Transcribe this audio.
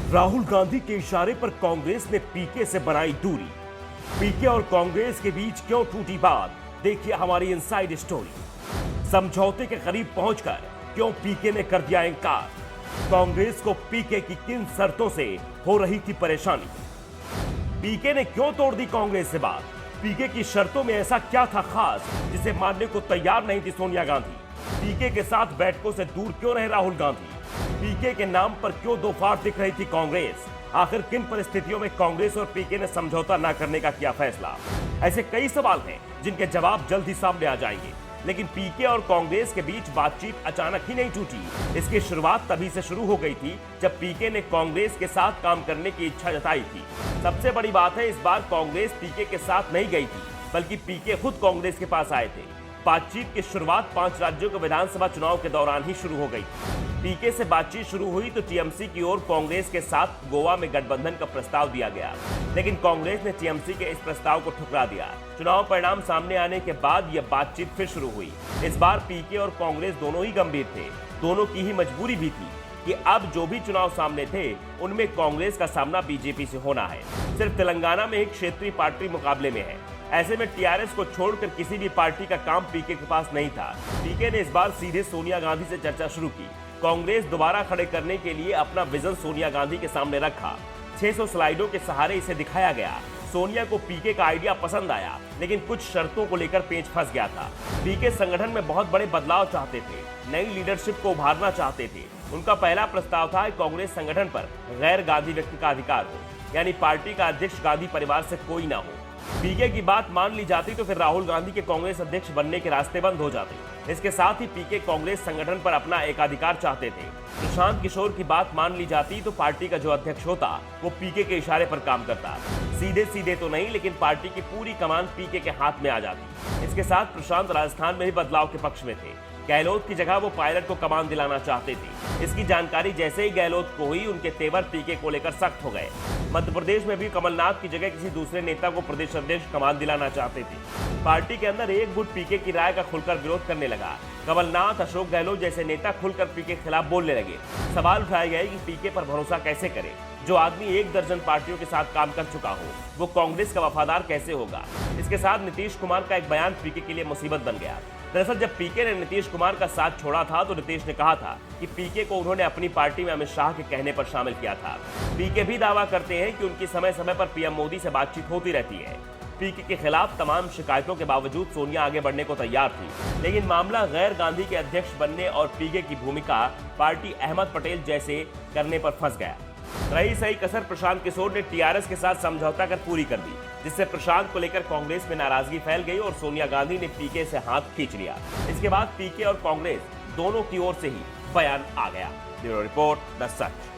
राहुल गांधी के इशारे पर कांग्रेस ने पीके से बनाई दूरी। पीके और कांग्रेस के बीच क्यों टूटी बात, देखिए हमारी इनसाइड स्टोरी। समझौते के करीब पहुंचकर क्यों पीके ने कर दिया इनकार, कांग्रेस को पीके की किन शर्तों से हो रही थी परेशानी, पीके ने क्यों तोड़ दी कांग्रेस से बात, पीके की शर्तों में ऐसा क्या था खास जिसे मानने को तैयार नहीं थी सोनिया गांधी, पीके के साथ बैठकों से दूर क्यों रहे राहुल गांधी, पीके के नाम पर क्यों दो फाड़ दिख रही थी कांग्रेस, आखिर किन परिस्थितियों में कांग्रेस और पीके ने समझौता न करने का किया फैसला। ऐसे कई सवाल हैं जिनके जवाब जल्द ही सामने आ जाएंगे। लेकिन पीके और कांग्रेस के बीच बातचीत अचानक ही नहीं टूटी। इसकी शुरुआत तभी से शुरू हो गई थी जब पीके ने कांग्रेस के साथ काम करने की इच्छा जताई थी। सबसे बड़ी बात है, इस बार कांग्रेस पीके के साथ नहीं गई थी, बल्कि पीके खुद कांग्रेस के पास आए थे। बातचीत की शुरुआत 5 राज्यों के विधानसभा चुनाव के दौरान ही शुरू हो गई। पीके से बातचीत शुरू हुई तो टीएमसी की ओर कांग्रेस के साथ गोवा में गठबंधन का प्रस्ताव दिया गया, लेकिन कांग्रेस ने टीएमसी के इस प्रस्ताव को ठुकरा दिया। चुनाव परिणाम सामने आने के बाद यह बातचीत फिर शुरू हुई। इस बार पीके और कांग्रेस दोनों ही गंभीर थे, दोनों की ही मजबूरी भी थी कि अब जो भी चुनाव सामने थे उनमें कांग्रेस का सामना बीजेपी से होना है। सिर्फ तेलंगाना में एक क्षेत्रीय पार्टी मुकाबले में है। ऐसे में टीआरएस को छोड़कर किसी भी पार्टी का काम पीके के पास नहीं था। पीके ने इस बार सीधे सोनिया गांधी से चर्चा शुरू की। कांग्रेस दोबारा खड़े करने के लिए अपना विजन सोनिया गांधी के सामने रखा। 600 स्लाइडों के सहारे इसे दिखाया गया। सोनिया को पीके का आइडिया पसंद आया, लेकिन कुछ शर्तों को लेकर पेच फंस गया था। पीके संगठन में बहुत बड़े बदलाव चाहते थे, नई लीडरशिप को उभारना चाहते थे। उनका पहला प्रस्ताव था कि कांग्रेस संगठन पर गैर गांधी व्यक्ति का अधिकार हो, यानी पार्टी का अध्यक्ष गांधी परिवार से कोई ना हो। पीके की बात मान ली जाती तो फिर राहुल गांधी के कांग्रेस अध्यक्ष बनने के रास्ते बंद हो जाते। इसके साथ ही पीके कांग्रेस संगठन पर अपना एकाधिकार चाहते थे। प्रशांत किशोर की बात मान ली जाती तो पार्टी का जो अध्यक्ष होता वो पीके के इशारे पर काम करता। सीधे सीधे तो नहीं, लेकिन पार्टी की पूरी कमान पीके के हाथ में आ जाती। इसके साथ प्रशांत राजस्थान में भी बदलाव के पक्ष में थे। गहलोत की जगह वो पायलट को कमान दिलाना चाहते थे। इसकी जानकारी जैसे ही गहलोत को हुई, उनके तेवर पीके को लेकर सख्त हो गए। मध्य प्रदेश में भी कमलनाथ की जगह किसी दूसरे नेता को प्रदेश अध्यक्ष कमान दिलाना चाहते थे। पार्टी के अंदर एक गुट पीके की राय का खुलकर विरोध करने लगा। कमलनाथ, अशोक गहलोत जैसे नेता खुलकर पीके के खिलाफ बोलने लगे। सवाल उठाए गए कि पीके पर भरोसा कैसे करे। जो आदमी 1 दर्जन पार्टियों के साथ काम कर चुका हो, वो कांग्रेस का वफादार कैसे होगा। इसके साथ नीतीश कुमार का एक बयान पीके के लिए मुसीबत बन गया। दरअसल जब पीके ने नीतीश कुमार का साथ छोड़ा था तो नीतीश ने कहा था कि पीके को उन्होंने अपनी पार्टी में अमित शाह के कहने पर शामिल किया था। पीके भी दावा करते हैं कि उनकी समय समय पर पीएम मोदी से बातचीत होती रहती है। पीके के खिलाफ तमाम शिकायतों के बावजूद सोनिया आगे बढ़ने को तैयार थी, लेकिन मामला गैर गांधी के अध्यक्ष बनने और पीके की भूमिका पार्टी अहमद पटेल जैसे करने पर फंस गया। रही सही कसर प्रशांत किशोर ने टीआरएस के साथ समझौता कर पूरी कर दी, जिससे प्रशांत को लेकर कांग्रेस में नाराजगी फैल गई और सोनिया गांधी ने पीके से हाथ खींच लिया। इसके बाद पीके और कांग्रेस दोनों की ओर से ही बयान आ गया। Bureau report, the such.